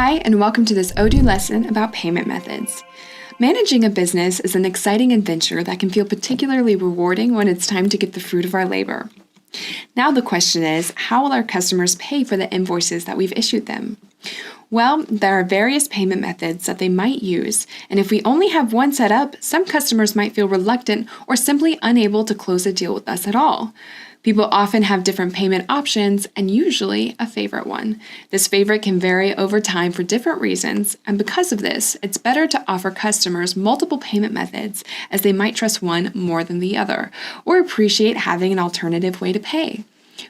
Hi, and welcome to this Odoo lesson about payment methods. Managing a business is an exciting adventure that can feel particularly rewarding when it's time to get the fruit of our labor. Now the question is, how will our customers pay for the invoices that we've issued them? Well, there are various payment methods that they might use, and if we only have one set up, some customers might feel reluctant or simply unable to close a deal with us at all. People often have different payment options and usually a favorite one. This favorite can vary over time for different reasons, and because of this, it's better to offer customers multiple payment methods as they might trust one more than the other or appreciate having an alternative way to pay.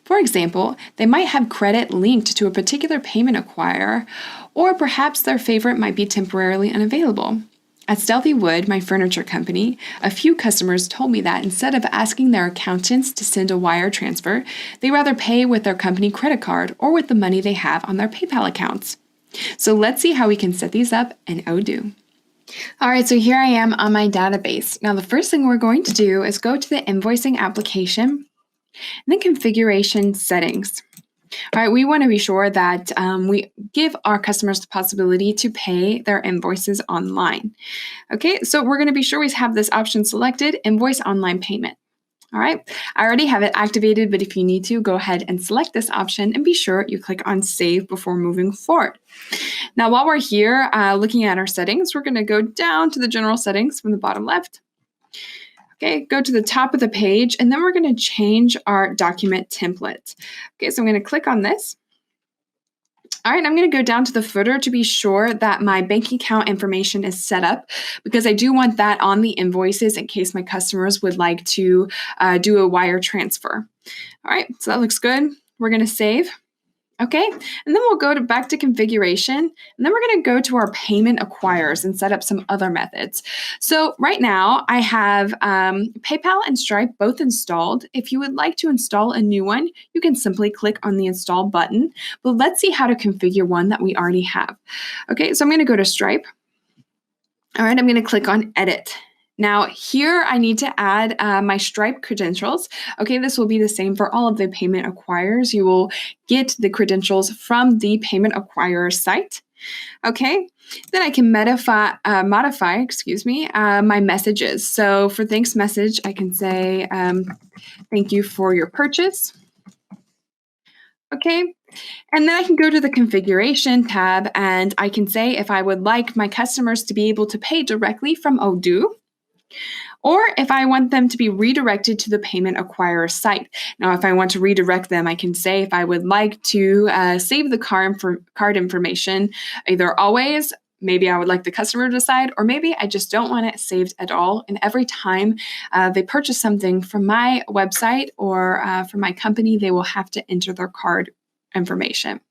For example, they might have credit linked to a particular payment acquirer, or perhaps their favorite might be temporarily unavailable. At Stealthy Wood, my furniture company, a few customers told me that instead of asking their accountants to send a wire transfer, they rather pay with their company credit card or with the money they have on their PayPal accounts. So let's see how we can set these up in Odoo. All right, so here I am on my database. Now the first thing we're going to do is go to the invoicing application and then configuration settings. All right, we want to be sure that we give our customers the possibility to pay their invoices online. Okay, so we're going to be sure we have this option selected, Invoice Online Payment. All right, I already have it activated, but if you need to, go ahead and select this option and be sure you click on Save before moving forward. Now, while we're here looking at our settings, we're going to go down to the general settings from the bottom left. Okay, go to the top of the page, and then we're going to change our document template. Okay, so I'm going to click on this. All right, I'm going to go down to the footer to be sure that my bank account information is set up because I do want that on the invoices in case my customers would like to do a wire transfer. All right, so that looks good. We're going to save. Okay, and then we'll go back to configuration, and then we're going to go to our payment acquirers and set up some other methods. So right now I have PayPal and Stripe both installed. If you would like to install a new one, you can simply click on the install button, but let's see how to configure one that we already have. Okay, so I'm going to go to Stripe. All right, I'm going to click on edit. Now here I need to add my Stripe credentials. Okay, this will be the same for all of the payment acquirers. You will get the credentials from the payment acquirer site. Okay, then I can modify my messages. So for thanks message, I can say thank you for your purchase. Okay, and then I can go to the configuration tab and I can say if I would like my customers to be able to pay directly from Odoo, or if I want them to be redirected to the payment acquirer site. Now, if I want to redirect them, I can say if I would like to save the card information, either always, maybe I would like the customer to decide, or maybe I just don't want it saved at all. And every time they purchase something from my website or from my company, they will have to enter their card information.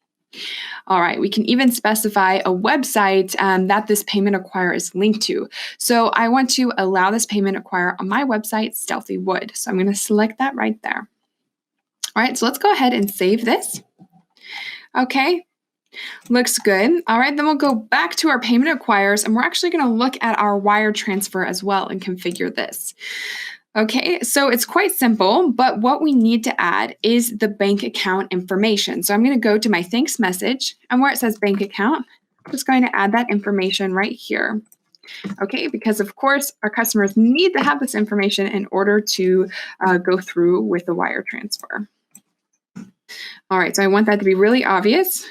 All right, we can even specify a website that this payment acquirer is linked to. So I want to allow this payment acquirer on my website, Stealthy Wood. So I'm going to select that right there. All right, so let's go ahead and save this. Okay, looks good. All right, then we'll go back to our payment acquirers, and we're actually going to look at our wire transfer as well and configure this. Okay, so it's quite simple, but what we need to add is the bank account information. So I'm going to go to my thanks message, and where it says bank account, I'm just going to add that information right here. Okay, because of course our customers need to have this information in order to go through with the wire transfer. All right, so I want that to be really obvious.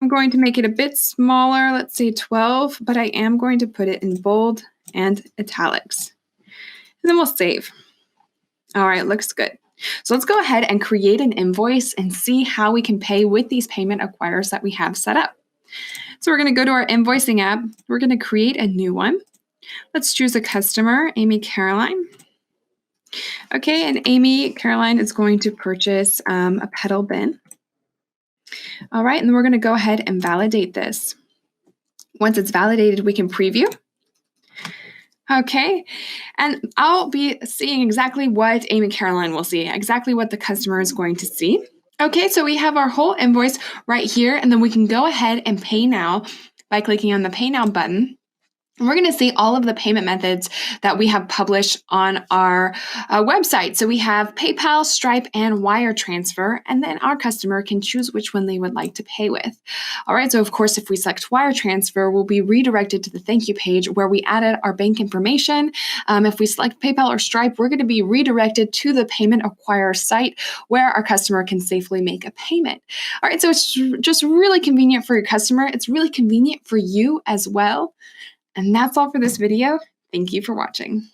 I'm going to make it a bit smaller, let's say 12, but I am going to put it in bold and italics. And then we'll save. All right, looks good. So let's go ahead and create an invoice and see how we can pay with these payment acquirers that we have set up. So we're going to go to our invoicing app. We're going to create a new one. Let's choose a customer, Amy Caroline. Okay, and Amy Caroline is going to purchase a pedal bin. All right, and then we're going to go ahead and validate this. Once it's validated, we can preview. Okay, and I'll be seeing exactly what Amy Caroline will see, exactly what the customer is going to see. Okay, so we have our whole invoice right here, and then we can go ahead and pay now by clicking on the Pay Now button. And we're going to see all of the payment methods that we have published on our website. So we have PayPal, Stripe, and wire transfer, and then our customer can choose which one they would like to pay with. All right, so of course, if we select wire transfer, we'll be redirected to the thank you page where we added our bank information. If we select PayPal or Stripe, we're going to be redirected to the payment acquirer site where our customer can safely make a payment. All right, so it's just really convenient for your customer. It's really convenient for you as well. And that's all for this video. Thank you for watching.